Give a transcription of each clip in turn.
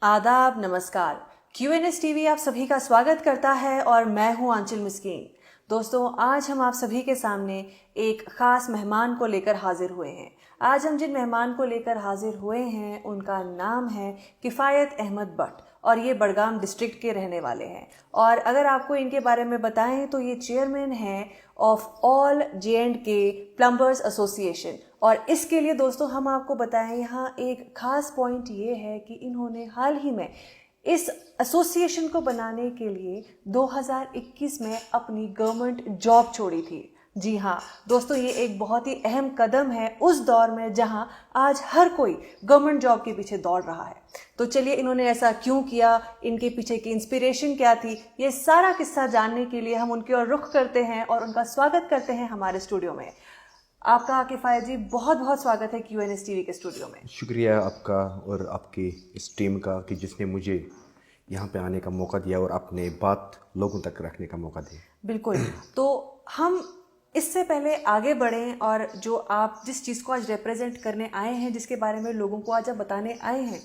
आदाब, नमस्कार। QNS TV आप सभी का स्वागत करता है और मैं हूं आंचल मिस्कीन। दोस्तों, आज हम आप सभी के सामने एक खास मेहमान को लेकर हाजिर हुए हैं। आज हम जिन मेहमान को लेकर हाजिर हुए हैं उनका नाम है किफ़ायत अहमद भट्ट और ये बड़गाम डिस्ट्रिक्ट के रहने वाले हैं। और अगर आपको इनके बारे में बताएं तो ये चेयरमैन हैं of all J&K plumbers association. और इसके लिए दोस्तों हम आपको बताएं, यहाँ एक खास पॉइंट ये है कि इन्होंने हाल ही में इस एसोसिएशन को बनाने के लिए 2021 में अपनी गवर्नमेंट जॉब छोड़ी थी। जी हाँ दोस्तों, ये एक बहुत ही अहम कदम है उस दौर में जहां आज हर कोई गवर्नमेंट जॉब के पीछे दौड़ रहा है। तो चलिए, इन्होंने ऐसा क्यों किया, इनके पीछे की इंस्पिरेशन क्या थी, ये सारा किस्सा जानने के लिए हम उनकी ओर रुख करते हैं और उनका स्वागत करते हैं हमारे स्टूडियो में। आपका किफ़ायत जी बहुत बहुत स्वागत है QNS टीवी के स्टूडियो में। शुक्रिया आपका और आपकी इस टीम का कि जिसने मुझे यहाँ पे आने का मौका दिया और अपने बात लोगों तक रखने का मौका दिया। बिल्कुल। तो हम इससे पहले आगे बढ़ें और जो आप जिस चीज़ को आज रिप्रेजेंट करने आए हैं, जिसके बारे में लोगों को आज आप बताने आए हैं,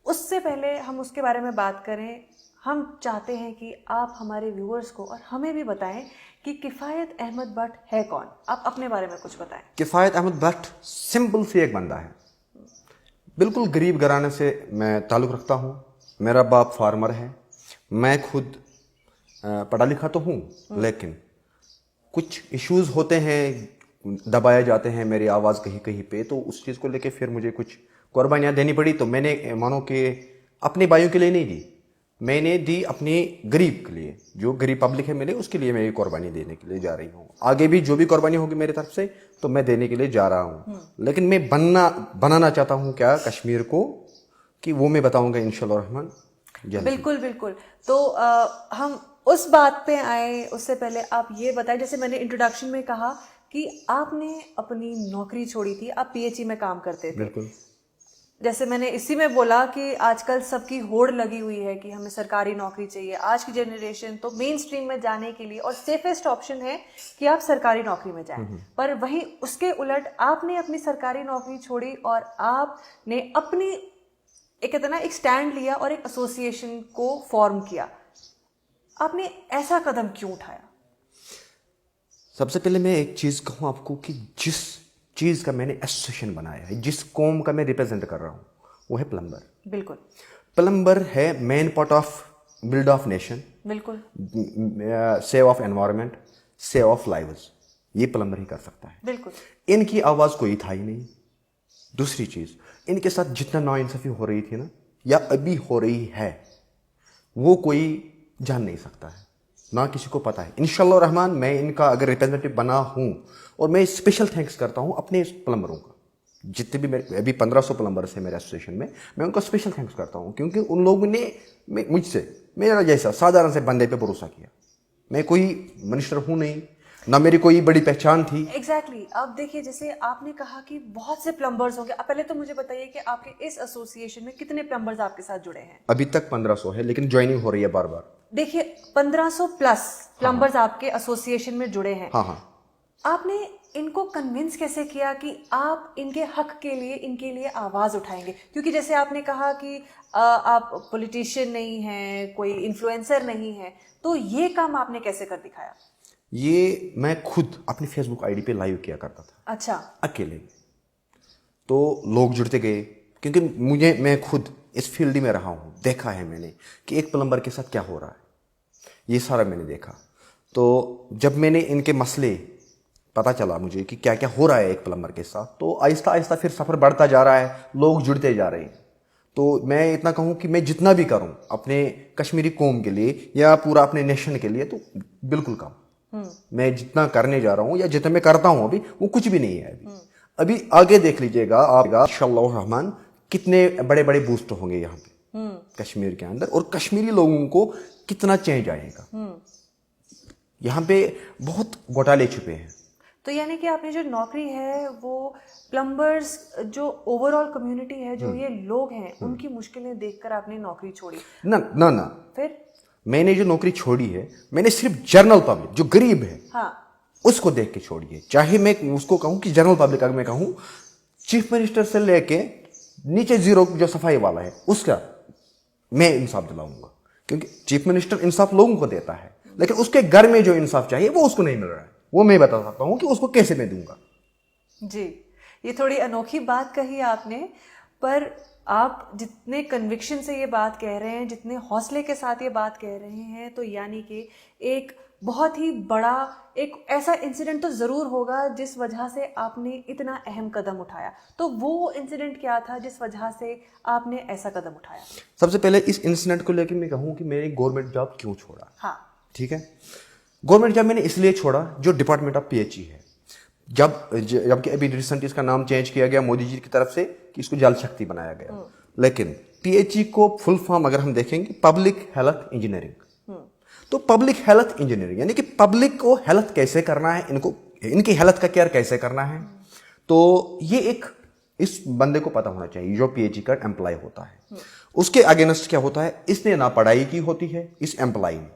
उससे पहले हम उसके बारे में बात करें। हम चाहते हैं कि आप हमारे व्यूअर्स को और हमें भी बताएं कि किफ़ायत अहमद भट्ट है कौन। आप अपने बारे में कुछ बताएं। किफ़ायत अहमद भट्ट सिंपल सी एक बंदा है, बिल्कुल गरीब घराने से मैं ताल्लुक़ रखता हूँ। मेरा बाप फार्मर है, मैं खुद पढ़ा लिखा तो हूँ, लेकिन कुछ इश्यूज़ होते हैं, दबाए जाते हैं मेरी आवाज़ कहीं कहीं पे, तो उस चीज़ को लेके फिर मुझे कुछ कुर्बानियाँ देनी पड़ी। तो मैंने मानो कि अपने भाइयों के लिए नहीं दी, मैंने दी अपने गरीब के लिए, जो गरीब पब्लिक है मेरे, उसके लिए मैं ये कुर्बानी देने के लिए जा रही हूँ। आगे भी जो भी कुर्बानी होगी मेरी तरफ से तो मैं देने के लिए जा रहा हूँ। लेकिन मैं बनाना चाहता हूँ क्या कश्मीर को, कि वो मैं बताऊँगा इंशाअल्लाह रहमान। बिल्कुल बिल्कुल। तो हम उस बात पे आए, उससे पहले आप ये बताएं, जैसे मैंने इंट्रोडक्शन में कहा कि आपने अपनी नौकरी छोड़ी थी, आप PHE में काम करते थे। बिल्कुल। जैसे मैंने इसी में बोला कि आजकल सबकी होड़ लगी हुई है कि हमें सरकारी नौकरी चाहिए। आज की जनरेशन तो मेन स्ट्रीम में जाने के लिए और सेफेस्ट ऑप्शन है कि आप सरकारी नौकरी में जाएं, पर वहीं उसके उलट आपने अपनी सरकारी नौकरी छोड़ी और आपने अपनी एक स्टैंड लिया और एक एसोसिएशन को फॉर्म किया। आपने ऐसा कदम क्यों उठाया? सबसे पहले मैं एक चीज़ कहूँ आपको कि जिस चीज़ का मैंने एसोसिएशन बनाया है, जिस कौम का मैं रिप्रेजेंट कर रहा हूँ, वो है प्लम्बर। बिल्कुल। प्लम्बर है main part of build of nation. बिल्कुल। Save of environment, save of lives, ये प्लम्बर ही कर सकता है। बिल्कुल। इनकी आवाज़ कोई था ही नहीं। दूसरी चीज़, इनके साथ जितना नाइंसाफ़ी हो रही थी ना, या अभी हो रही है, वो कोई जान नहीं सकता है, ना किसी को पता है। इंशाअल्लाह रहमान मैं इनका अगर रिप्रेजेंटेटिव बना हूँ, और मैं स्पेशल थैंक्स करता हूँ अपने प्लम्बरों का, जितने भी मेरे अभी 1500 प्लम्बर्स हैं मेरे एसोसिएशन में, मैं उनका स्पेशल थैंक्स करता हूँ, क्योंकि उन लोगों ने मुझसे, मेरा जैसा साधारण से बंदे पे भरोसा किया। मैं कोई मिनिस्टर हूँ नहीं, ना मेरी कोई बड़ी पहचान थी। एग्जैक्टली। अब देखिए, जैसे आपने कहा कि बहुत से प्लम्बर्स होंगे, अब पहले तो मुझे बताइए कि आपके इस एसोसिएशन में कितने प्लम्बर्स आपके साथ जुड़े हैं? अभी तक 1500 है, लेकिन ज्वाइनिंग हो रही है बार बार। देखिए, 1500 प्लस प्लम्बर्स आपके एसोसिएशन में जुड़े हैं। हाँ हाँ। आपने इनको कन्विंस कैसे किया कि आप इनके हक के लिए, इनके लिए आवाज उठाएंगे? क्योंकि जैसे आपने कहा कि आप पॉलिटिशियन नहीं हैं, कोई इन्फ्लुएंसर नहीं है, तो ये काम आपने कैसे कर दिखाया? ये मैं खुद अपनी फेसबुक आईडी पे लाइव किया करता था। अच्छा। अकेले। तो लोग जुड़ते गए, क्योंकि मैं खुद इस फील्ड में रहा हूँ, देखा है मैंने कि एक प्लम्बर के साथ क्या हो रहा है, ये सारा मैंने देखा। तो जब मैंने इनके मसले पता चला मुझे कि क्या क्या हो रहा है एक प्लम्बर के साथ, तो आहिस्ता आहिस्ता फिर सफ़र बढ़ता जा रहा है, लोग जुड़ते जा रहे हैं। तो मैं इतना कहूँ कि मैं जितना भी करूँ अपने कश्मीरी कौम के लिए या पूरा अपने नेशन के लिए, तो बिल्कुल कम। मैं जितना करने जा रहा हूँ या जितना मैं करता हूँ अभी, वो कुछ भी नहीं है। अभी आगे देख लीजिएगा आप इंशाअल्लाह रहमान, कितने बड़े बड़े बूस्ट होंगे यहाँ पे कश्मीर के अंदर, और कश्मीरी लोगों को कितना चेंज आएगा। यहाँ पे बहुत घोटाले छुपे हैं। तो यानी कि आपने जो नौकरी है वो प्लम्बर्स, जो ओवरऑल कम्युनिटी है, जो ये लोग हैं, उनकी मुश्किलें देखकर आपने नौकरी छोड़ी? ना ना ना, फिर मैंने जो नौकरी छोड़ी है, मैंने सिर्फ जनरल पब्लिक जो गरीब है, हाँ, उसको देख के छोड़ी है। चाहे मैं उसको कहूँ कि जनरल पब्लिक, अगर मैं कहूँ चीफ मिनिस्टर से लेके नीचे जीरो जो सफाई वाला है उसका, मैं इंसाफ दिलाऊंगा, क्योंकि चीफ मिनिस्टर इंसाफ लोगों को देता है, लेकिन उसके घर में जो इंसाफ चाहिए वो उसको नहीं मिल रहा है। वो मैं बता सकता हूं कि उसको कैसे मैं दूंगा। जी, ये थोड़ी अनोखी बात कही आपने, पर आप जितने कन्विक्शन से ये बात कह रहे हैं, जितने हौसले के साथ ये बात कह रहे हैं, तो यानी कि एक बहुत ही बड़ा एक ऐसा इंसिडेंट तो ज़रूर होगा जिस वजह से आपने इतना अहम कदम उठाया। तो वो इंसिडेंट क्या था जिस वजह से आपने ऐसा कदम उठाया? सबसे पहले इस इंसिडेंट को लेकर मैं कहूँ कि मेरी गवर्नमेंट जॉब क्यों छोड़ा। हाँ, ठीक है, गवर्नमेंट जॉब मैंने इसलिए छोड़ा, जो डिपार्टमेंट ऑफ पीएचई है, जबकि अभी रिसेंट इसका नाम चेंज किया गया मोदी जी की तरफ से कि इसको जल शक्ति बनाया गया, लेकिन पीएचई को फुल फॉर्म अगर हम देखेंगे पब्लिक हेल्थ इंजीनियरिंग। तो पब्लिक हेल्थ इंजीनियरिंग यानी कि पब्लिक को हेल्थ कैसे करना है, इनकी हेल्थ का केयर कैसे करना है, तो ये एक इस बंदे को पता होना चाहिए जो पीएचई का एम्प्लॉय होता है। उसके अगेंस्ट क्या होता है, इसने ना पढ़ाई की होती है इस एम्प्लॉय ने,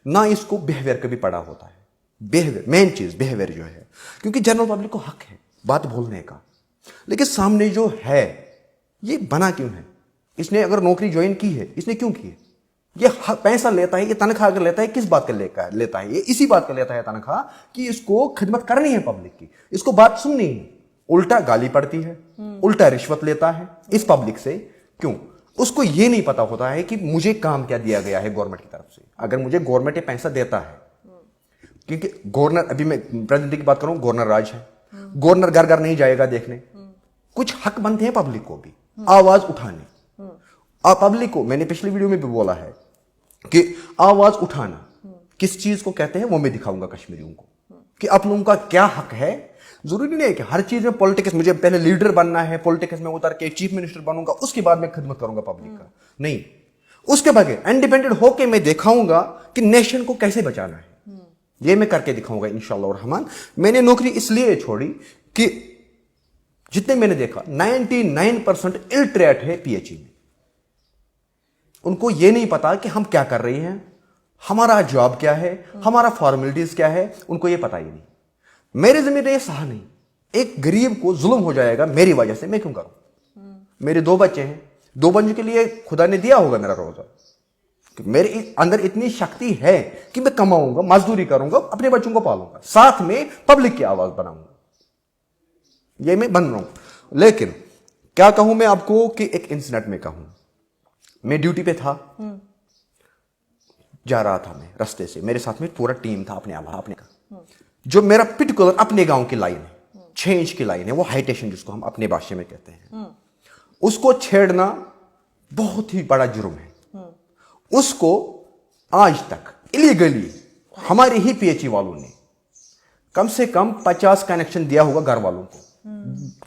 ना इसको बिहेवियर कभी पढ़ा होता है। बिहेवियर मेन चीज बिहेवियर जो है, क्योंकि जनरल पब्लिक को हक है बात बोलने का, लेकिन सामने जो है ये बना क्यों है, इसने अगर नौकरी ज्वाइन की है इसने क्यों की है, ये पैसा लेता है, ये तनख्वाह अगर लेता है किस बात का लेता है, ये इसी बात का लेता है तनख्वाह कि इसको खिदमत करनी है पब्लिक की, इसको बात सुननी है। उल्टा गाली पड़ती है, उल्टा रिश्वत लेता है इस पब्लिक से। क्यों? उसको ये नहीं पता होता है कि मुझे काम क्या दिया गया है गवर्नमेंट की तरफ से। अगर मुझे गवर्नमेंट ये पैसा देता है, क्योंकि गवर्नर, अभी मैं प्रेसिडेंट की बात करूं, गवर्नर राज है, गवर्नर घर घर नहीं जाएगा देखने, कुछ हक बनते हैं पब्लिक को भी आवाज उठाने। पब्लिक को मैंने पिछली वीडियो में भी बोला है कि आवाज उठाना किस चीज को कहते हैं वो मैं दिखाऊंगा कश्मीरियों को कि आप लोगों का क्या हक है। जरूरी नहीं है कि हर चीज में पॉलिटिक्स, मुझे पहले लीडर बनना है, पॉलिटिक्स में उतर के चीफ मिनिस्टर बनूंगा, उसके बाद मैं खिदमत करूंगा पब्लिक का, नहीं। उसके बगैर इंडिपेंडेंट होके मैं दिखाऊंगा कि नेशन को कैसे बचाना है, ये मैं करके दिखाऊंगा इंशाअल्लाह रहमान। मैंने नौकरी इसलिए छोड़ी कि जितने मैंने देखा 99% इलिटरेट है पीएचई में। उनको ये नहीं पता कि हम क्या कर रहे हैं, हमारा जॉब क्या है, हमारा फॉर्मेलिटीज क्या है, उनको ये पता ही नहीं। मेरे जिम्मेदारी ये सहा नहीं, एक गरीब को जुल्म हो जाएगा मेरी वजह से, मैं क्यों करूं? मेरे 2 बच्चे हैं, 2 बच्चों के लिए खुदा ने दिया होगा मेरा रोजा, मेरे अंदर इतनी शक्ति है कि मैं कमाऊंगा, मजदूरी करूंगा, अपने बच्चों को पालूंगा, साथ में पब्लिक की आवाज बनाऊंगा, ये मैं बन रहा हूं। लेकिन क्या कहूं मैं आपको कि एक इंसिडेंट में कहूं, मैं ड्यूटी पे था, जा रहा था मैं रास्ते से, मेरे साथ में पूरा टीम था अपने का, जो मेरा पर्टिकुलर अपने गांव की लाइन है, 6 इंच की लाइन है, वो हाई टेंशन जिसको हम अपने भाषा में कहते हैं, उसको छेड़ना बहुत ही बड़ा जुर्म है। उसको आज तक इलीगली हमारे ही पीएचई वालों ने कम से कम 50 कनेक्शन दिया होगा घर वालों को,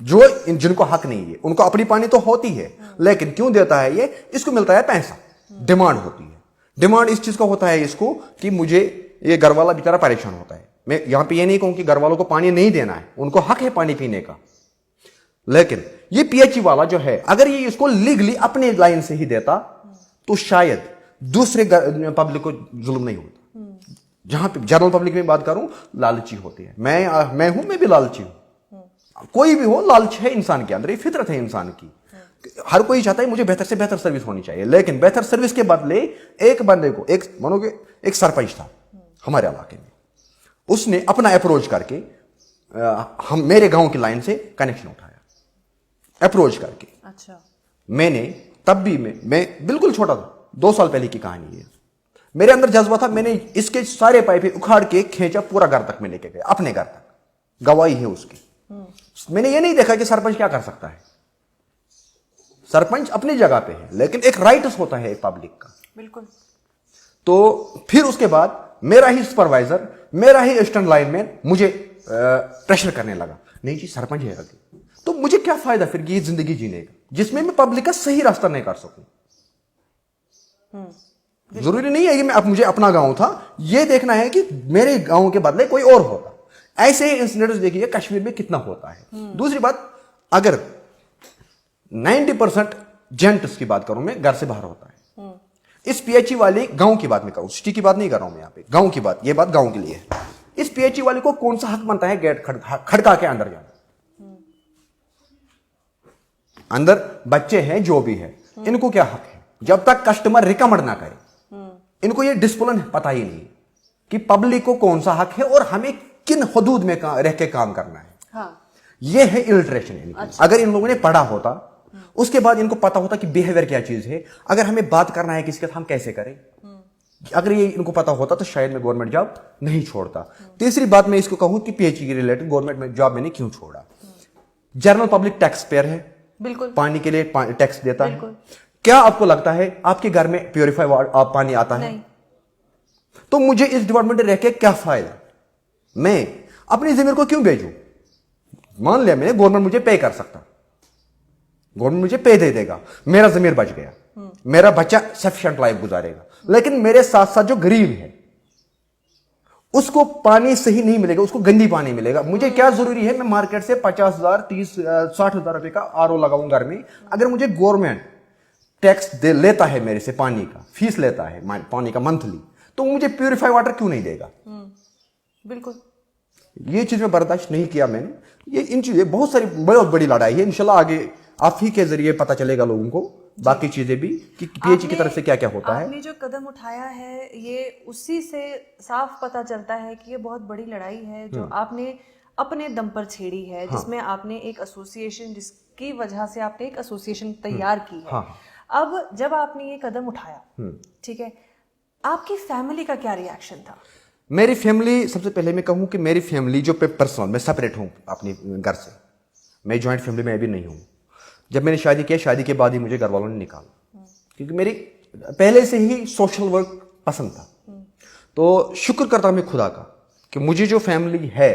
जो जिनको हक नहीं है। उनको अपनी पानी तो होती है, लेकिन क्यों देता है ये, इसको मिलता है पैसा, डिमांड होती है। डिमांड इस चीज का होता है इसको कि मुझे, ये घर वाला बेचारा परेशान होता है। मैं यहां पे ये नहीं कहूं कि घर वालों को पानी नहीं देना है, उनको हक है पानी पीने का, लेकिन ये पीएचई वाला जो है, अगर ये इसको लीगली अपने लाइन से ही देता तो शायद दूसरे पब्लिक को जुल्म नहीं होता। जहां पे जनरल पब्लिक में बात करूं, लालची होती है। मैं भी लालची हूं, कोई भी हो, लालच है इंसान के अंदर, ये फितरत है इंसान की। हर कोई चाहता है मुझे बेहतर से बेहतर सर्विस होनी चाहिए, लेकिन बेहतर सर्विस के बदले एक बंदे को, एक मानोगे एक सरपंच था हमारे इलाके में, उसने अपना अप्रोच करके हम मेरे गांव की लाइन से कनेक्शन उठाया, अप्रोच करके। अच्छा। मैंने तब भी मैं बिल्कुल छोटा था, 2 साल पहले की कहानी है। मेरे अंदर जज्बा था, मैंने इसके सारे पाइप उखाड़ के खींचा, पूरा घर तक में लेके गया, अपने घर तक, गवाही है उसकी। मैंने ये नहीं देखा कि सरपंच क्या कर सकता है, सरपंच अपनी जगह पे है, लेकिन एक राइट्स होता है पब्लिक का। बिल्कुल। तो फिर उसके बाद मेरा ही सुपरवाइजर, मेरा ही असिस्टेंट लाइनमैन मुझे प्रेशर करने लगा, नहीं जी सरपंच है आगे, तो मुझे क्या फायदा फिर ये जिंदगी जीने का जिसमें मैं पब्लिक का सही रास्ता नहीं कर सकूं। जरूरी नहीं है कि मैं मुझे अपना गांव था, ये देखना है कि मेरे गांव के बदले कोई और होता। ऐसे इंसिडेंट्स देखिए कश्मीर में कितना होता है। दूसरी बात, अगर 90% जेंट्स की बात करूं मैं, घर से बाहर होता है। इस पीएचई वाले गांव की बात मैं करूं, सिटी की बात नहीं कर रहा हूं मैं यहां पे, गांव की बात, ये बात गांव के लिए है। इस पीएचई वाले को कौन सा हक बनता है गेट खड़का के अंदर जाना? अंदर बच्चे हैं जो भी है, इनको क्या हक है? जब तक कस्टमर रिकमेंड ना करे। इनको ये डिसिप्लिन पता ही नहीं कि पब्लिक को कौन सा हक है और हमें किन हदूद में रह के काम करना है। हाँ। ये है इलिटरेशन। अच्छा। अगर इन लोगों ने पढ़ा होता, उसके बाद इनको पता होता कि बिहेवियर क्या चीज है, अगर हमें बात करना है किसी के साथ हम कैसे करें, अगर ये इनको पता होता तो शायद मैं गवर्नमेंट जॉब नहीं छोड़ता। तीसरी बात मैं इसको कहूं कि पीएचई के रिलेटेड गवर्नमेंट में जॉब मैंने क्यों छोड़ा। जनरल पब्लिक टैक्स पेयर है, बिल्कुल, पानी के लिए टैक्स देता है। क्या आपको लगता है आपके घर में प्योरीफाई पानी आता है? नहीं। तो मुझे इस डिपार्टमेंट में रह के क्या फायदा? मैं अपनी जमीन को क्यों बेचूं? मान लिया मैंने, गवर्नमेंट मुझे पे कर सकता, गवर्नमेंट मुझे पे दे देगा, मेरा जमीन बच गया, मेरा बच्चा सफिशिएंट लाइफ गुजारेगा। लेकिन मेरे साथ साथ जो गरीब है उसको पानी सही नहीं मिलेगा, उसको गंदी पानी मिलेगा। मुझे क्या जरूरी है मैं मार्केट से 50,000 30,000 60,000 रुपए का आरओ लगाऊं घर में, अगर मुझे गवर्नमेंट टैक्स लेता है मेरे से, पानी का फीस लेता है पानी का मंथली, तो मुझे प्यूरिफाई वाटर क्यों नहीं देगा? बिल्कुल। ये चीज में बर्दाश्त नहीं किया मैंने। ये इन चीजें बहुत सारी बहुत बड़ी लड़ाई है। इंशाल्लाह आगे आप ही के जरिए पता चलेगा लोगों को बाकी चीजें भी कि पीएचई की तरफ से क्या क्या होता है। आपने जो कदम उठाया है ये उसी से साफ पता चलता है कि ये बहुत बड़ी लड़ाई है जो आपने अपने दम पर छेड़ी है, जिसमें आपने एक एसोसिएशन, जिसकी वजह से आपने एक एसोसिएशन तैयार की है। हाँ। अब जब आपने ये कदम उठाया, ठीक है, आपकी फैमिली का क्या रिएक्शन था? मेरी फैमिली, सबसे पहले मैं कहूं कि मेरी फैमिली जो पर्सनल, मैं सेपरेट हूं अपने घर से, मैं जॉइंट फैमिली में अभी नहीं हूं। जब मैंने शादी किया, शादी के बाद ही मुझे घर वालों ने निकाला, क्योंकि मेरी पहले से ही सोशल वर्क पसंद था। तो शुक्र करता हूं मैं खुदा का कि मुझे जो फैमिली है,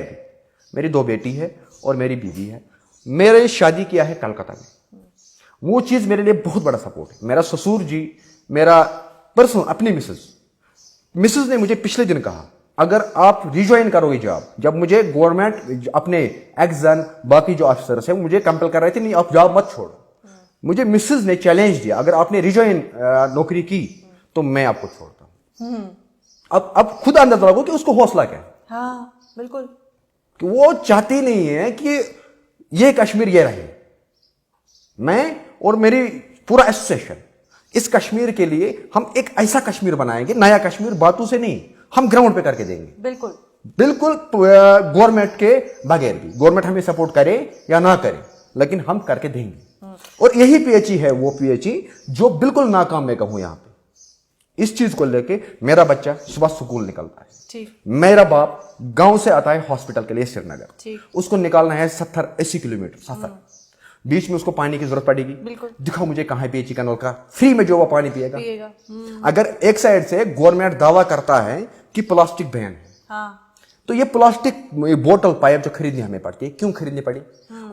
मेरी 2 बेटी है और मेरी बीवी है। मेरे शादी किया है कलकत्ता में, वो चीज मेरे लिए बहुत बड़ा सपोर्ट है। मेरा ससुर जी, मेरा पर्सनल अपनी मिसेस ने मुझे पिछले दिन कहा अगर आप रिज्वाइन करोगे जॉब, जब मुझे गवर्नमेंट अपने एग्जाम बाकी जो ऑफिसर्स है मुझे कंपेल कर रहे थे नहीं आप जॉब मत छोड़ो, मुझे मिसेस ने चैलेंज दिया अगर आपने रिज्वाइन नौकरी की तो मैं आपको छोड़ता हूं। अब खुद अंदाजा लगाओ कि उसको हौसला क्या है। हाँ, बिल्कुल। कि वो चाहती नहीं है कि ये कश्मीर ये रहे। मैं और मेरी पूरा एसोसिएशन इस कश्मीर के लिए हम एक ऐसा कश्मीर बनाएंगे, नया कश्मीर, बातों से नहीं, हम ग्राउंड पे करके देंगे। बिल्कुल गवर्नमेंट के बगैर भी, गवर्नमेंट हमें सपोर्ट करे या ना करे, लेकिन हम करके देंगे। और यही पीएचई है, वो पीएचई जो बिल्कुल नाकाम मैं कहूं यहां पे। इस चीज को लेके मेरा बच्चा सुबह स्कूल निकलता है, मेरा बाप गांव से आता है हॉस्पिटल के लिए श्रीनगर, उसको निकालना है 70-80 किलोमीटर सफर, बीच में उसको पानी की जरूरत पड़ेगी। दिखाओ मुझे कहां है पीएचई का नलका फ्री में जो वो पानी पिएगा। अगर एक साइड से गवर्नमेंट दावा करता है कि प्लास्टिक बैन है, हाँ, तो ये प्लास्टिक बोतल पाइप जो खरीदनी हमें पड़ती है, क्यों खरीदनी पड़ी?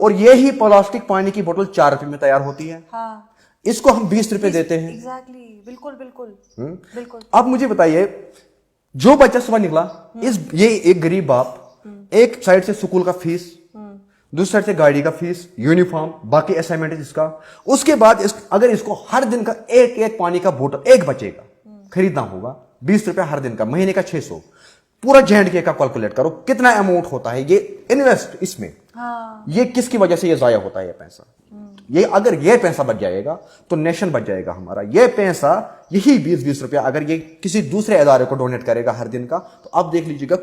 और यही प्लास्टिक पानी की बोतल 4 रुपए में तैयार होती है, हाँ, इसको हम 20 रुपए देते हैं। एग्जैक्टली, बिल्कुल। आप मुझे बताइए, जो बच्चा सुबह निकला, ये एक गरीब बाप एक साइड से स्कूल का फीस, दूसरी साइड से गाड़ी का फीस, यूनिफॉर्म, बाकी असाइनमेंट इसका, उसके बाद अगर इसको हर दिन का एक पानी का बोतल एक बच्चे का खरीदना होगा, 20 रुपया हर दिन का, महीने का 600, पूरा J&K का कैलकुलेट करो कितना अमाउंट होता है ये इन्वेस्ट इसमें। हाँ। ये किसकी वजह से ये जाया होता है ये पैसा? ये अगर ये पैसा बच जाएगा तो नेशन बच जाएगा हमारा। ये पैसा, यही 20-20 रुपया अगर ये किसी दूसरे इदारे को डोनेट करेगा हर दिन का, तो आप देख लीजिएगा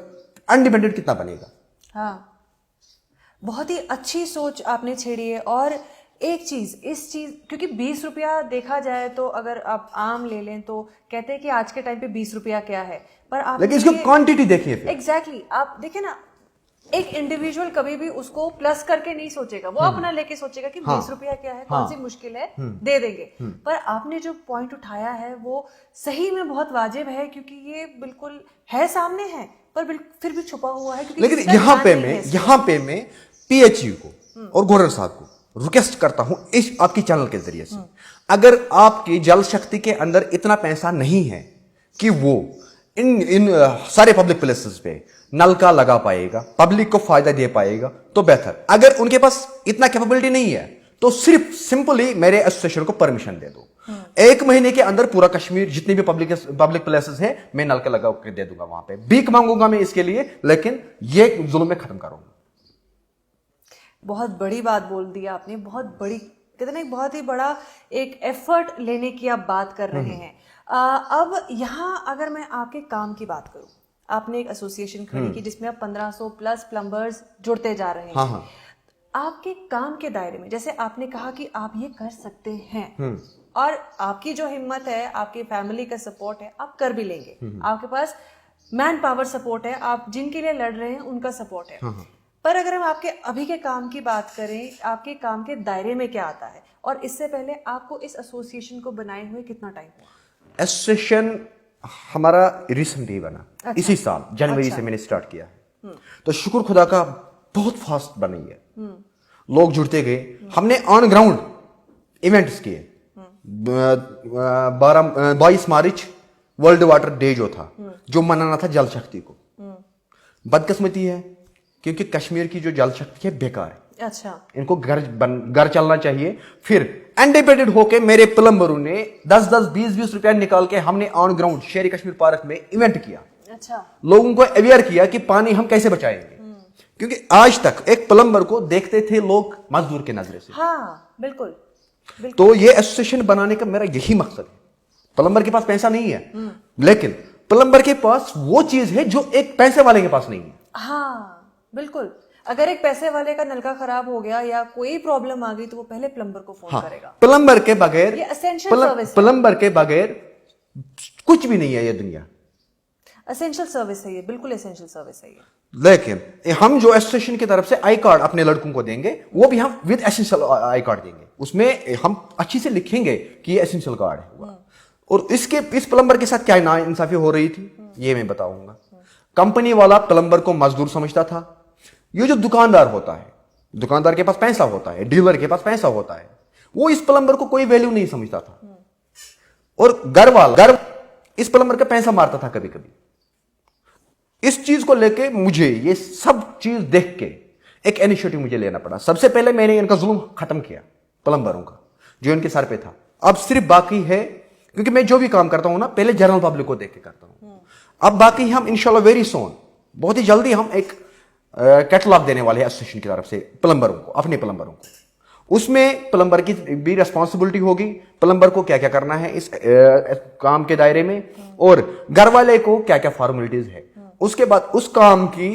इंडिपेंडेंट कितना बनेगा। हाँ, बहुत ही अच्छी सोच आपने छेड़ी है। और एक चीज, इस चीज, क्योंकि 20 रुपया देखा जाए तो अगर आप आम ले लें तो कहते हैं कि आज के टाइम पे 20 रुपया क्या है, पर आप लेकिन इसकी क्वांटिटी देखिए। एग्जैक्टली, आप देखिए ना, एक इंडिविजुअल कभी भी उसको प्लस करके नहीं सोचेगा, वो अपना लेके सोचेगा कि 20 रुपया क्या है, कौन सी मुश्किल है, दे देंगे। पर आपने जो पॉइंट उठाया है वो सही में बहुत वाजिब है, क्योंकि ये बिल्कुल है, सामने है, पर फिर भी छुपा हुआ है। क्योंकि लेकिन यहाँ पे मैं पीएचयू को और गवर्नर साहब को रिक्वेस्ट करता हूं इस आपकी चैनल के जरिए से, अगर आपकी जल शक्ति के अंदर इतना पैसा नहीं है कि वो इन सारे पब्लिक प्लेसेस पे नलका लगा पाएगा, पब्लिक को फायदा दे पाएगा, तो बेहतर। अगर उनके पास इतना कैपेबिलिटी नहीं है तो सिर्फ सिंपली मेरे एसोसिएशन को परमिशन दे दो, 1 महीने के अंदर पूरा कश्मीर जितने भी पब्लिक प्लेसेस है मैं नलका लगा के दे दूंगा। वहां पे भीख मांगूंगा मैं इसके लिए, लेकिन ये जुल्म में खत्म करूंगा। बहुत बड़ी बात बोल दी आपने, बहुत बड़ी कहते ना एक बहुत ही बड़ा एक एफर्ट लेने की आप बात कर रहे हैं। अब यहाँ अगर मैं आपके काम की बात करूँ, आपने एक एसोसिएशन खड़ी की जिसमें आप 1500 प्लस प्लम्बर्स जुड़ते जा रहे हैं। हाँ हाँ। आपके काम के दायरे में जैसे आपने कहा कि आप ये कर सकते हैं और आपकी जो हिम्मत है, आपकी फैमिली का सपोर्ट है, आप कर भी लेंगे। आपके पास मैन पावर सपोर्ट है, आप जिनके लिए लड़ रहे हैं उनका सपोर्ट है। पर अगर हम आपके अभी के काम की बात करें, आपके काम के दायरे में क्या आता है और इससे पहले आपको इस एसोसिएशन को बनाए हुए कितना टाइम हुआ? एसोसिएशन हमारा रिसेंट ही बना। अच्छा। इसी साल जनवरी से मैंने स्टार्ट किया है। तो शुक्र खुदा का बहुत फास्ट बनी है। लोग जुड़ते गए। हमने ऑन ग्राउंड इवेंट्स किए। 22 मार्च वर्ल्ड वाटर डे जो था, जो मनाना था जल शक्ति को। बदकिस्मती है क्योंकि कश्मीर की जो जल शक्ति है बेकार है। अच्छा। इनको घर चलना चाहिए। फिर अनडिपेंडेंट होके मेरे प्लम्बरों ने 10-10, 20-20 रुपया निकाल के हमने on ground Sheri Kashmir park में इवेंट किया। अच्छा। लोगों को अवेयर किया कि पानी हम कैसे बचाएंगे, क्योंकि आज तक एक प्लम्बर को देखते थे लोग मजदूर के नजरे से। हाँ, बिल्कुल। तो ये एसोसिएशन बनाने का मेरा यही मकसद है। प्लम्बर के पास पैसा नहीं है, लेकिन प्लम्बर के पास वो चीज है जो एक पैसे वाले के पास नहीं है। हाँ, बिल्कुल। अगर एक पैसे वाले का नलका खराब हो गया या कोई प्रॉब्लम आ गई तो वो पहले प्लम्बर को फोन करेगा। प्लम्बर के बगैर, ये एसेंशियल सर्विस है। प्लम्बर के बगैर कुछ भी नहीं है ये दुनिया। एसेंशियल सर्विस है ये, बिल्कुल एसेंशियल सर्विस है ये। लेकिन हम जो एसोसिएशन की तरफ से आई कार्ड अपने लड़कों को देंगे, वो भी हम विद एसेंशियल आई कार्ड देंगे। उसमें हम अच्छी से लिखेंगे कि ये एसेंशियल कार्ड है। और इस प्लम्बर के साथ क्या नाइंसाफी हो रही थी ये मैं बताऊंगा। कंपनी वाला प्लम्बर को मजदूर समझता था। ये जो दुकानदार होता है, दुकानदार के पास पैसा होता है, डीलर के पास पैसा होता है, वो इस प्लम्बर को कोई वैल्यू नहीं समझता था। और घर इस प्लम्बर का पैसा मारता था कभी कभी। इस चीज को लेके मुझे ये सब चीज देख के एक इनिशिएटिव मुझे लेना पड़ा। सबसे पहले मैंने इनका जुल्म खत्म किया, प्लम्बरों का जो इनके सर पे था। अब सिर्फ बाकी है, क्योंकि मैं जो भी काम करता हूं ना पहले जनरल पब्लिक को देख के करता हूं। अब बाकी हम इंशाल्लाह वेरी सोन, बहुत ही जल्दी हम एक कैटलॉग देने वाले हैं एसोसिएशन की तरफ से प्लम्बरों को, अपने प्लम्बरों को। उसमें प्लम्बर की भी रिस्पॉन्सिबिलिटी होगी, प्लम्बर को क्या क्या करना है इस काम के दायरे में, और घर वाले को क्या क्या फॉर्मेलिटीज है। उसके बाद उस काम की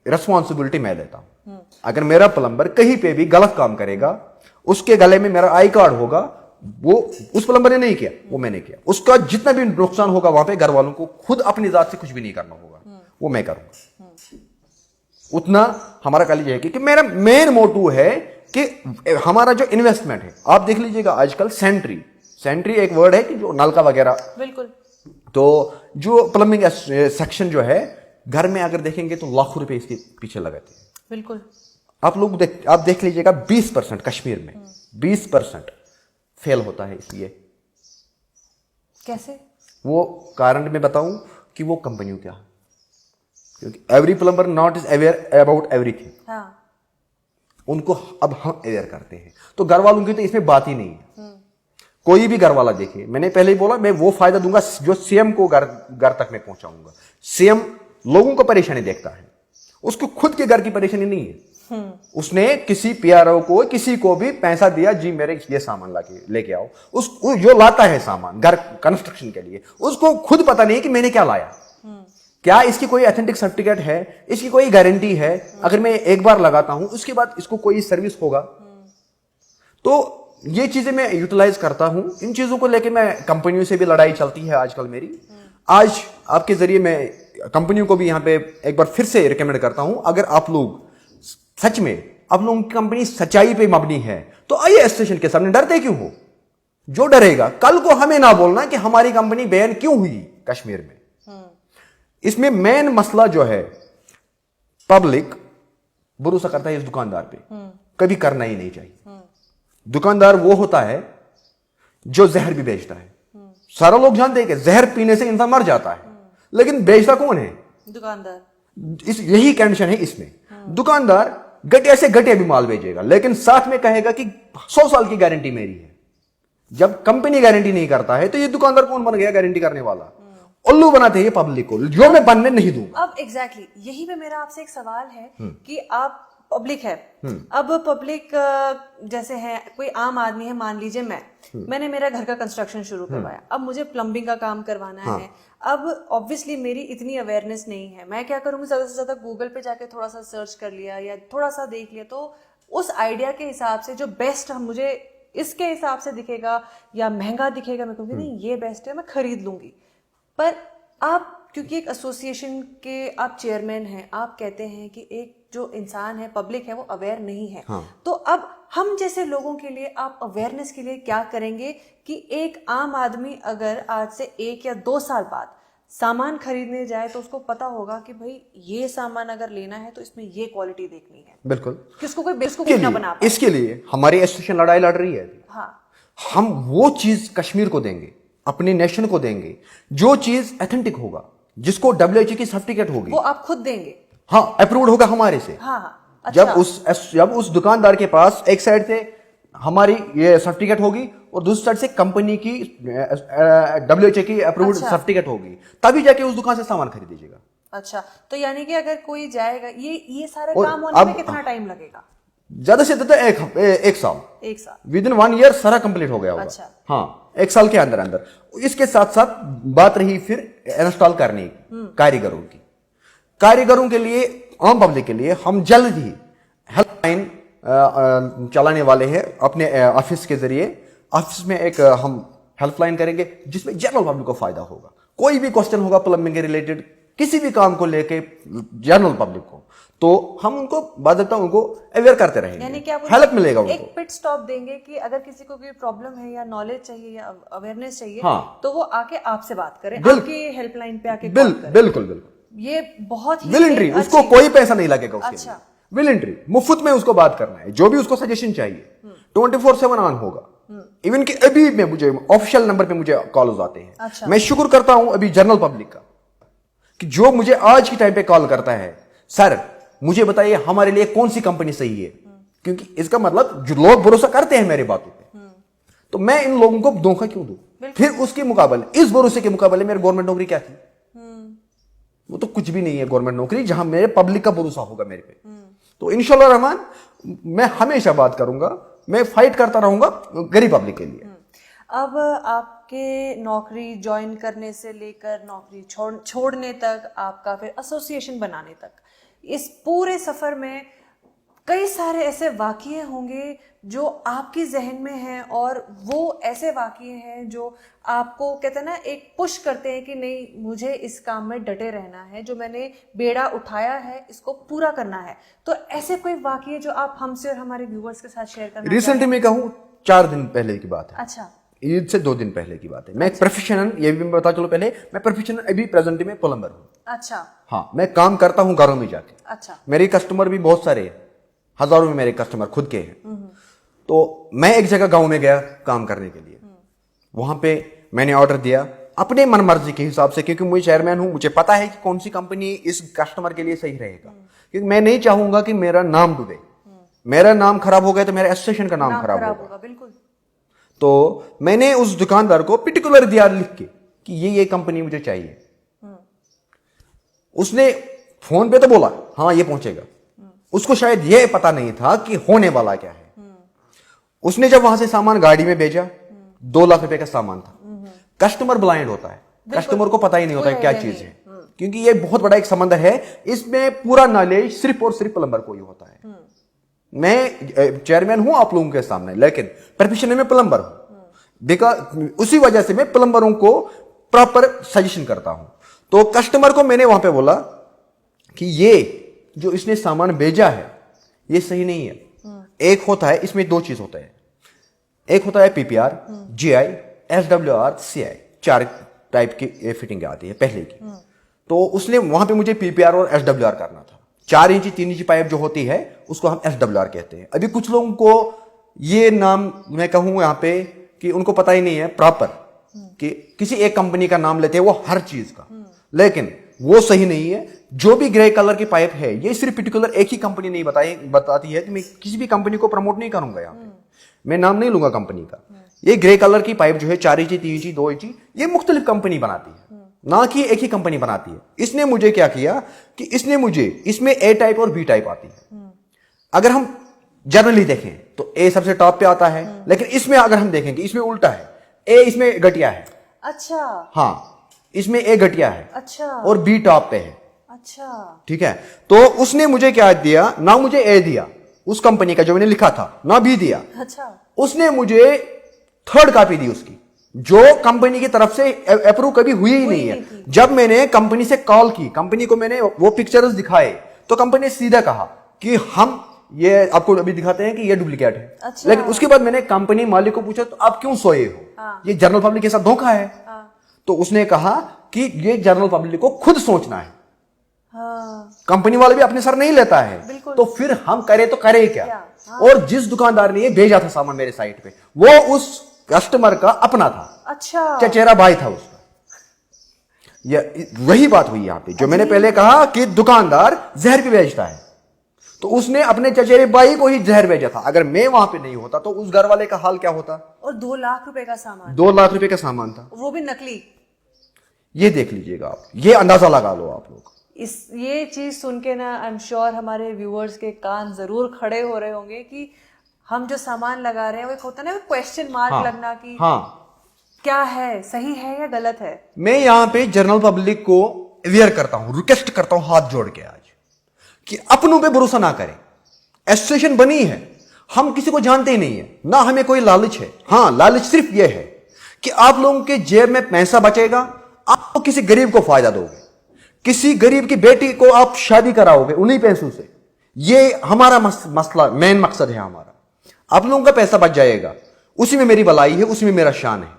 रिस्पॉन्सिबिलिटी मैं लेता हूं। अगर मेरा प्लम्बर कहीं पे भी गलत काम करेगा, उसके गले में मेरा आई कार्ड होगा, वो उस प्लम्बर ने नहीं किया, वो मैंने किया, उसका जितना भी नुकसान होगा वहां पे घर वालों को खुद अपनी जात से कुछ भी नहीं करना होगा, वो मैं करूंगा। उतना हमारा कॉलेज है कि मेरा मेन मोटिव है कि हमारा जो इन्वेस्टमेंट है, आप देख लीजिएगा आजकल सेंट्री एक वर्ड है कि जो नलका वगैरह, बिल्कुल। तो जो प्लम्बिंग सेक्शन जो है घर में अगर देखेंगे तो लाखों रुपए इसके पीछे लगाते हैं। बिल्कुल। आप देख लीजिएगा 20% कश्मीर में 20% फेल होता है। इसलिए कैसे? वो कारण मैं बताऊं कि वो कंपनियों क्या है, क्योंकि every plumber not is aware about everything. हाँ। उनको अब हम अवेयर करते हैं, तो घर वालों की तो इसमें बात ही नहीं है। कोई भी घर वाला देखिए, मैंने पहले ही बोला मैं वो फायदा दूंगा जो सीएम को घर तक मैं पहुंचाऊंगा। सीएम लोगों को परेशानी देखता है, उसको खुद के घर की परेशानी नहीं है। उसने किसी पीआरओ को, किसी को भी पैसा दिया, जी मेरे ये सामान लेके आओ, जो लाता है सामान घर कंस्ट्रक्शन के लिए, उसको खुद पता नहीं है कि मैंने क्या लाया, क्या इसकी कोई ऑथेंटिक सर्टिफिकेट है, इसकी कोई गारंटी है, अगर मैं एक बार लगाता हूं उसके बाद इसको कोई सर्विस होगा। तो ये चीजें मैं यूटिलाइज करता हूं। इन चीजों को लेके मैं कंपनियों से भी लड़ाई चलती है आजकल मेरी। आज आपके जरिए मैं कंपनियों को भी यहां पे एक बार फिर से रिकमेंड करता हूं, अगर आप लोग सच में आप लोगों की कंपनी सच्चाई पे मबनी है तो आइए एसोसिएशन के सामने। डरते क्यों हो? जो डरेगा कल को हमें ना बोलना कि हमारी कंपनी बैन क्यों हुई कश्मीर में। इसमें मेन मसला जो है, पब्लिक भरोसा करता है इस दुकानदार पे, कभी करना ही नहीं चाहिए। दुकानदार वो होता है जो जहर भी बेचता है। सारा लोग जानते हैं कि जहर पीने से इंसान मर जाता है, लेकिन बेचता कौन है? दुकानदार। यही कंडीशन है इसमें। दुकानदार घटिया से घटिया भी माल बेचेगा, लेकिन साथ में कहेगा कि 100 साल की गारंटी मेरी है। जब कंपनी गारंटी नहीं करता है तो ये दुकानदार कौन बन गया गारंटी करने वाला? उल्लू बनाते हैं पब्लिक को, जो मैं बनने नहीं दूंगा। अब एग्जैक्टली यही पे मेरा आपसे एक सवाल है कि आप पब्लिक है। अब पब्लिक जैसे है, कोई आम आदमी है, मान लीजिए मैंने मेरा घर का कंस्ट्रक्शन शुरू करवाया, अब मुझे प्लम्बिंग का काम करवाना है। अब ऑब्वियसली मेरी इतनी अवेयरनेस नहीं है, मैं क्या करूंगी, ज्यादा से ज्यादा गूगल पे जाके थोड़ा सा सर्च कर लिया या थोड़ा सा देख लिया, तो उस आइडिया के हिसाब से जो बेस्ट मुझे इसके हिसाब से दिखेगा या महंगा दिखेगा, मैं कहूँगी नहीं ये बेस्ट है, मैं खरीद लूंगी। पर आप क्योंकि एक एसोसिएशन के आप चेयरमैन हैं, आप कहते हैं कि एक जो इंसान है, पब्लिक है, वो अवेयर नहीं है। तो अब हम जैसे लोगों के लिए आप अवेयरनेस के लिए क्या करेंगे कि एक आम आदमी अगर आज से 1 या 2 साल बाद सामान खरीदने जाए तो उसको पता होगा कि भाई ये सामान अगर लेना है तो इसमें ये क्वालिटी देखनी है। बिल्कुल, कि उसको कोई बेवकूफ ना बना पाए। इसके लिए हमारी एसोसिएशन लड़ाई लड़ रही है। हाँ, हम वो चीज कश्मीर को देंगे, अपने नेशन को देंगे, जो चीज ऑथेंटिक होगा, जिसको WHO की सर्टिफिकेट होगी, वो आप खुद देंगे। हाँ, अप्रूव्ड होगा हमारे से। हाँ, अच्छा। जब उस दुकानदार के पास एक साइड से हमारी ये सर्टिफिकेट होगी और दूसरी साइड से कंपनी की WHO की अप्रूव्ड सर्टिफिकेट होगी, तभी जाके उस दुकान से सामान खरीदीजिएगा। अच्छा, तो यानी कि अगर कोई जाएगा, ये सारे काम होने में कितना टाइम लगेगा? ज्यादा से ज्यादा एक साल। विद इन 1 ईयर सारा कंप्लीट हो गया होगा। अच्छा। हाँ, 1 साल के अंदर अंदर। इसके साथ साथ बात रही फिर इंस्टॉल करने की, कारीगरों के लिए, आम पब्लिक के लिए हम जल्द ही हेल्पलाइन चलाने वाले हैं अपने ऑफिस के जरिए। ऑफिस में एक हम हेल्पलाइन करेंगे जिसमें जनरल पब्लिक को फायदा होगा। कोई भी क्वेश्चन होगा प्लम्बिंग के रिलेटेड, किसी भी काम को लेके जनरल पब्लिक को, तो हम उनको बाध्यता उनको अवेयर करते रहेंगे, यानी कि आप हेल्प मिलेगा उनको। एक पिट स्टॉप देंगे कि अगर किसी को कोई प्रॉब्लम है या नॉलेज चाहिए या अवेयरनेस चाहिए, हाँ, तो वो आके आपसे बात करें, आपकी हेल्पलाइन पे आके कॉल करें। बिल्कुल। ये बहुत ही विल एंट्री, उसको कोई पैसा नहीं लगेगा उसके लिए। विल एंट्री, मुफ्त में उसको बात करना है, जो भी उसको सजेशन चाहिए 24/7 ऑन होगा। इवन कि अभी में मुझे ऑफिशियल नंबर पे मुझे कॉल्स आते हैं। अच्छा। मैं शुक्र करता हूं अभी जनरल पब्लिक का कि जो मुझे आज के टाइम पे कॉल करता है, सर मुझे बताइए हमारे लिए कौन सी कंपनी सही है, क्योंकि इसका मतलब जो लोग भरोसा करते हैं मेरी बातों पे, तो मैं इन लोगों को धोखा क्यों दूं? फिर उसके मुकाबले, इस भरोसे के मुकाबले मेरी गवर्नमेंट नौकरी क्या थी? वो तो कुछ भी नहीं है गवर्नमेंट नौकरी, जहां मेरे पब्लिक का भरोसा होगा मेरे पे। तो इंशाल्लाह रहमान मैं हमेशा बात करूंगा, मैं फाइट करता रहूंगा गरीब पब्लिक के लिए। अब आपके नौकरी ज्वाइन करने से लेकर नौकरी छोड़ने तक, आपका फिर एसोसिएशन बनाने तक, इस पूरे सफर में कई सारे ऐसे वाक़ये होंगे जो आपके जहन में हैं, और वो ऐसे वाक़ये हैं जो आपको कहते हैं ना, एक पुश करते हैं कि नहीं मुझे इस काम में डटे रहना है, जो मैंने बेड़ा उठाया है इसको पूरा करना है। तो ऐसे कोई वाक़ये जो आप हमसे और हमारे व्यूअर्स के साथ शेयर करना रिसेंटली मैं कहूँ 4 दिन पहले की बात है। अच्छा, ईद से 2 दिन पहले की बात है। मैं एक प्रोफेशनल, ये भी मैं बता चलो पहले, मैं प्रोफेशनल अभी प्रेजेंट में प्लम्बर हूँ। अच्छा। हाँ, मैं काम करता हूँ घरों में जाके। अच्छा। मेरे कस्टमर भी बहुत सारे हैं, हजारों में मेरे कस्टमर खुद के हैं। तो मैं एक जगह गांव में गया काम करने के लिए, वहां पे मैंने ऑर्डर दिया अपने मन मर्जी के हिसाब से, क्योंकि मुझे चेयरमैन हूं, मुझे पता है कि कौन सी कंपनी इस कस्टमर के लिए सही रहेगा, क्योंकि मैं नहीं चाहूंगा कि मेरा नाम डूबे। मेरा नाम खराब हो गया तो मेरे एसोसिएशन का नाम खराब होगा। बिल्कुल। तो मैंने उस दुकानदार को पर्टिकुलर दिया लिख के कि ये कंपनी मुझे चाहिए। उसने फोन पे तो बोला हाँ ये पहुंचेगा, उसको शायद ये पता नहीं था कि होने वाला क्या है। उसने जब वहां से सामान गाड़ी में भेजा, 2 लाख रुपए का सामान था। कस्टमर ब्लाइंड होता है, कस्टमर को पता ही नहीं होता क्या चीज है, क्योंकि ये बहुत बड़ा एक समंदर है, इसमें पूरा नॉलेज सिर्फ और सिर्फ प्लम्बर को ही होता है। मैं चेयरमैन हूं आप लोगों के सामने, लेकिन प्रोफेशन में प्लम्बर हूं, देखा उसी वजह से मैं प्लम्बरों को प्रॉपर सजेशन करता हूं। तो कस्टमर को मैंने वहां पे बोला कि ये जो इसने सामान भेजा है ये सही नहीं है। एक होता है, इसमें 2 चीज होता है, एक होता है PPR, GI, SWR, CI, 4 type की फिटिंग आती है पहले की। तो उसने वहां पे मुझे PPR और SWR करना था। 4 इंची 3 इंची पाइप जो होती है उसको हम SWR कहते हैं। अभी कुछ लोगों को ये नाम मैं कहूं यहां पे कि उनको पता ही नहीं है प्रॉपर कि किसी एक कंपनी का नाम लेते हैं वो हर चीज का, लेकिन वो सही नहीं है। जो भी ग्रे कलर की पाइप है ये सिर्फ पर्टिकुलर एक ही कंपनी नहीं बताती है, कि मैं किसी भी कंपनी को प्रमोट नहीं करूंगा यहाँ पे, मैं नाम नहीं लूंगा कंपनी का। ये ग्रे कलर की पाइप जो है 4 इंची 3 इंची 2 इंची, ये मुख्तलिफ कंपनी बनाती है, ना कि एक ही कंपनी बनाती है। इसने मुझे क्या किया कि इसने मुझे इसमें A टाइप और B टाइप आती है। अगर हम जनरली देखें तो ए सबसे टॉप पे आता है, लेकिन इसमें अगर हम देखेंगे इसमें उल्टा है, ए इसमें घटिया है। अच्छा। हाँ, इसमें ए घटिया है। अच्छा। और बी टॉप पे है। अच्छा। ठीक है, तो उसने मुझे क्या दिया, ना मुझे ए दिया उस कंपनी का जो मैंने लिखा था, ना बी दिया। अच्छा। उसने मुझे थर्ड कॉपी दी उसकी, जो कंपनी की तरफ से अप्रूव कभी हुई ही नहीं है। जब मैंने कंपनी से कॉल की, कंपनी को मैंने वो पिक्चर्स दिखाए, तो कंपनी ने सीधा कहा कि हम ये आपको अभी दिखाते हैं कि ये डुप्लीकेट है। अच्छा। लेकिन उसके बाद मैंने कंपनी मालिक को पूछा, तो आप क्यों सोए हो? हाँ। ये जनरल पब्लिक के साथ धोखा है। हाँ। तो उसने कहा कि ये जनरल पब्लिक को खुद सोचना है। हाँ। कंपनी वाले भी अपने सर नहीं लेता है, तो फिर हम करे तो करे क्या? हाँ। और जिस दुकानदार ने ये भेजा था सामान मेरे साइट पे, वो उस कस्टमर का अपना था। अच्छा। चचेरा भाई था उसका। ये वही बात हुई यहां पे, जो मैंने पहले कहा कि दुकानदार जहर भी बेचता है, तो उसने अपने चचेरे भाई को ही जहर भेजा था। अगर मैं वहां पे नहीं होता तो उस घर वाले का हाल क्या होता? और 2 लाख रुपए का सामान, 2 लाख रुपए का सामान था, वो भी नकली। ये देख लीजिएगा आप, ये अंदाजा लगा लो आप लोग। ये चीज सुन के ना आई एम श्योर हमारे व्यूअर्स के कान जरूर खड़े हो रहे होंगे कि हम जो सामान लगा रहे हैं वो एक होता है ना क्वेश्चन मार्क लगना कि क्या है, सही है या गलत है। मैं यहां पे जनरल पब्लिक को अवेयर करता हूं, रिक्वेस्ट करता हूं हाथ जोड़ के आज, कि अपनों पे भरोसा ना करें। एसोसिएशन बनी है, हम किसी को जानते ही नहीं है, ना हमें कोई लालच है। हाँ, लालच सिर्फ यह है कि आप लोगों के जेब में पैसा बचेगा, आप किसी गरीब को फायदा दोगे, किसी गरीब की बेटी को आप शादी कराओगे उन्हीं पैसों से। ये हमारा मसला, मेन मकसद है हमारा। आप लोगों का पैसा बच जाएगा, उसी में मेरी भलाई है, उसी में मेरा शान है।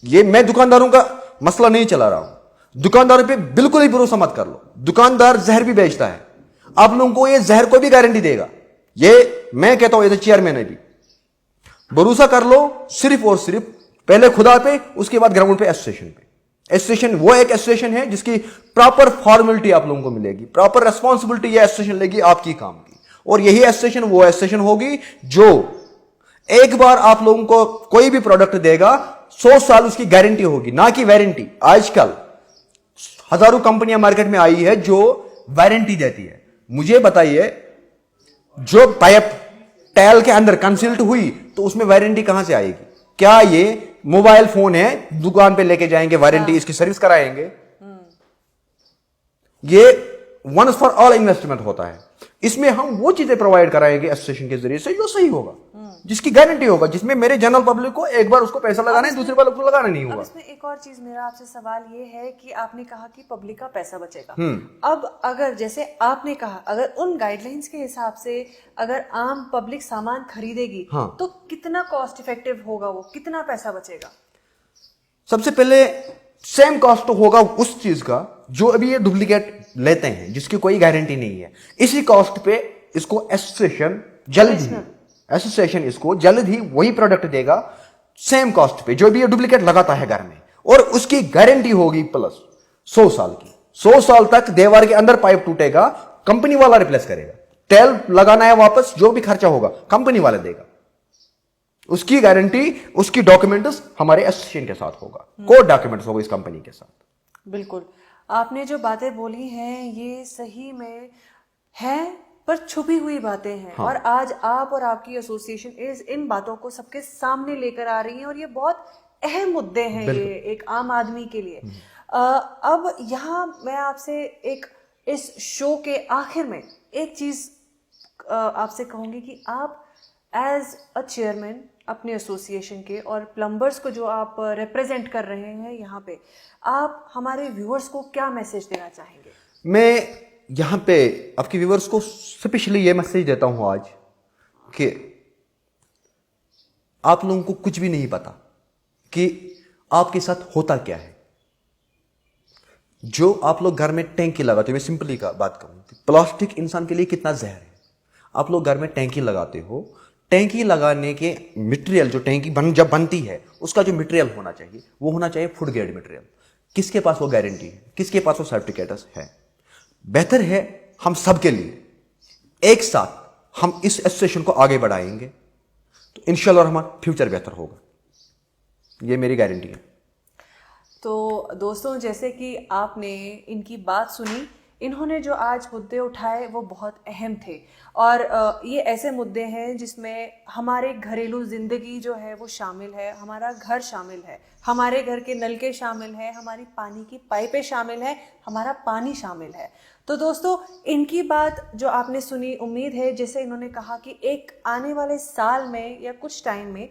ये मैं दुकानदारों का मसला नहीं चला रहा हूं। दुकानदारों पे बिल्कुल ही भरोसा मत कर लो। दुकानदार जहर भी बेचता है, आप लोगों को ये जहर को भी गारंटी देगा। ये मैं कहता हूं, ये चेयरमैन है भी, भरोसा कर लो सिर्फ और सिर्फ पहले खुदा पे, उसके बाद ग्राउंड पे एसोसिएशन पे। एसोसिएशन वो एक एसोसिएशन है जिसकी प्रॉपर फॉर्मेलिटी आप लोगों को मिलेगी, प्रॉपर रेस्पॉन्सिबिलिटी ये एसोसिएशन लेगी आपकी काम की। और यही एसोसिएशन वो एसोसिएशन होगी जो एक बार आप लोगों को कोई भी प्रोडक्ट देगा, 100 साल उसकी गारंटी होगी, ना कि वारंटी। आजकल हजारों कंपनियां मार्केट में आई है जो वारंटी देती है। मुझे बताइए, जो पाइप टाइल के अंदर कंसील्ड हुई तो उसमें वारंटी कहां से आएगी? क्या ये मोबाइल फोन है, दुकान पे लेके जाएंगे, वारंटी इसकी सर्विस कराएंगे? ये वंस फॉर ऑल इन्वेस्टमेंट होता है। इसमें हम वो चीजें प्रोवाइड कराएंगे एसोसिएशन के जरिए से जो सही होगा, जिसकी गारंटी होगा, जिसमें मेरे जनरल पब्लिक को एक बार उसको पैसा लगाना है, दूसरी बार उसको लगाना नहीं होगा। इसमें एक और चीज मेरा आपसे सवाल ये है कि आपने कहा कि पब्लिक का पैसा बचेगा। अब अगर जैसे आपने कहा, अगर उन गाइडलाइंस के हिसाब से अगर आम पब्लिक सामान खरीदेगी, तो कितना कॉस्ट इफेक्टिव होगा, वो कितना पैसा बचेगा? सबसे पहले सेम कॉस्ट होगा उस चीज का जो अभी ये डुप्लीकेट लेते हैं, जिसकी कोई गारंटी नहीं है। इसी कॉस्ट पे इसको एसोसिएशन जल्द ही वही प्रोडक्ट देगा सेम कॉस्ट पे जो भी ये डुप्लीकेट लगाता है घर में, और उसकी गारंटी होगी प्लस 100 साल की। 100 साल तक दीवार के अंदर पाइप टूटेगा, कंपनी वाला रिप्लेस करेगा। टेल लगाना है वापस, जो भी खर्चा होगा कंपनी वाला देगा। उसकी गारंटी, उसकी डॉक्यूमेंट्स हमारे एसोसिएशन के साथ होगा, कोड डॉक्यूमेंट्स होगा इस कंपनी के साथ। बिल्कुल, आपने जो बातें बोली हैं ये सही में है, पर छुपी हुई बातें हैं। और आज आप और आपकी एसोसिएशन इन बातों को सबके सामने लेकर आ रही है, और ये बहुत अहम मुद्दे हैं ये एक आम आदमी के लिए। अब यहाँ मैं आपसे इस शो के आखिर में एक चीज आपसे कहूंगी कि आप एज अ चेयरमैन अपने एसोसिएशन के, और प्लम्बर्स को जो आप रिप्रेजेंट कर रहे हैं यहाँ पे, आप हमारे व्यूअर्स को क्या मैसेज देना चाहेंगे? मैं यहां पे आपके व्यूअर्स को स्पेशली ये मैसेज देता हूं आज कि आप लोगों को कुछ भी नहीं पता कि आपके साथ होता क्या है। जो आप लोग घर में टैंकी लगाते हो, मैं सिंपली का बात करूं, प्लास्टिक इंसान के लिए कितना जहर है। आप लोग घर में टैंकी लगाते हो, टैंकी लगाने के मटेरियल, जो टैंकी जब बनती है उसका जो मटेरियल होना चाहिए वो होना चाहिए फूड ग्रेड मटेरियल। किसके पास वो गारंटी है? किसके पास वो सर्टिफिकेट्स है? बेहतर है हम सबके लिए एक साथ हम इस एसोसिएशन को आगे बढ़ाएंगे तो इंशाल्लाह हमारा फ्यूचर बेहतर होगा, ये मेरी गारंटी है। तो दोस्तों, जैसे कि आपने इनकी बात सुनी, इन्होंने जो आज मुद्दे उठाए वो बहुत अहम थे और ये ऐसे मुद्दे हैं जिसमें हमारे घरेलू ज़िंदगी जो है वो शामिल है, हमारा घर शामिल है, हमारे घर के नलके शामिल है, हमारी पानी की पाइपें शामिल है, हमारा पानी शामिल है। तो दोस्तों, इनकी बात जो आपने सुनी, उम्मीद है जैसे इन्होंने कहा कि एक आने वाले साल में या कुछ टाइम में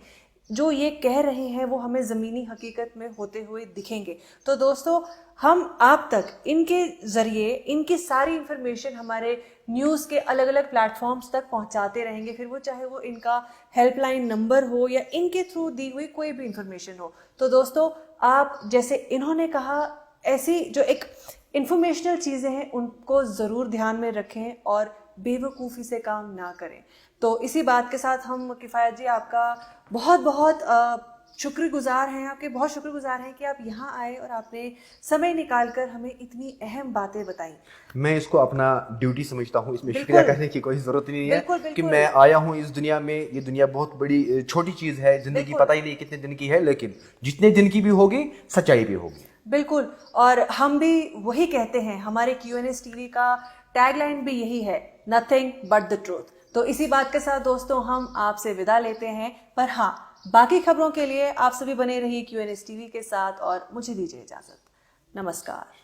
जो ये कह रहे हैं वो हमें ज़मीनी हकीकत में होते हुए दिखेंगे। तो दोस्तों, हम आप तक इनके ज़रिए इनकी सारी इन्फॉर्मेशन हमारे न्यूज़ के अलग अलग प्लेटफॉर्म्स तक पहुंचाते रहेंगे, फिर वो चाहे वो इनका हेल्पलाइन नंबर हो या इनके थ्रू दी हुई कोई भी इन्फॉर्मेशन हो। तो दोस्तों, आप जैसे इन्होंने कहा, ऐसी जो एक इन्फॉर्मेशनल चीज़ें हैं उनको ज़रूर ध्यान में रखें और बेवकूफ़ी से काम ना करें। तो इसी बात के साथ हम किफ़ायत जी आपका बहुत बहुत शुक्रगुजार हैं, आपके बहुत शुक्रगुजार हैं कि आप यहाँ आए और आपने समय निकाल कर हमें इतनी अहम बातें बताई। मैं इसको अपना ड्यूटी समझता हूँ, इसमें बिल्कुल। शुक्रिया करने की कोई ज़रूरत नहीं है। बिल्कुल, कि बिल्कुल। मैं आया हूँ इस दुनिया में। ये दुनिया बहुत बड़ी छोटी चीज़ है, ज़िंदगी बिल्कुल। पता ही नहीं कितने दिन की है, लेकिन जितने दिन की भी होगी सच्चाई भी होगी। बिल्कुल, और हम भी वही कहते हैं, हमारे QNS TV का टैगलाइन भी यही है, नथिंग बट द ट्रूथ। तो इसी बात के साथ दोस्तों हम आपसे विदा लेते हैं, पर हाँ, बाकी खबरों के लिए आप सभी बने रहिए QNS TV के साथ और मुझे दीजिए इजाजत। नमस्कार।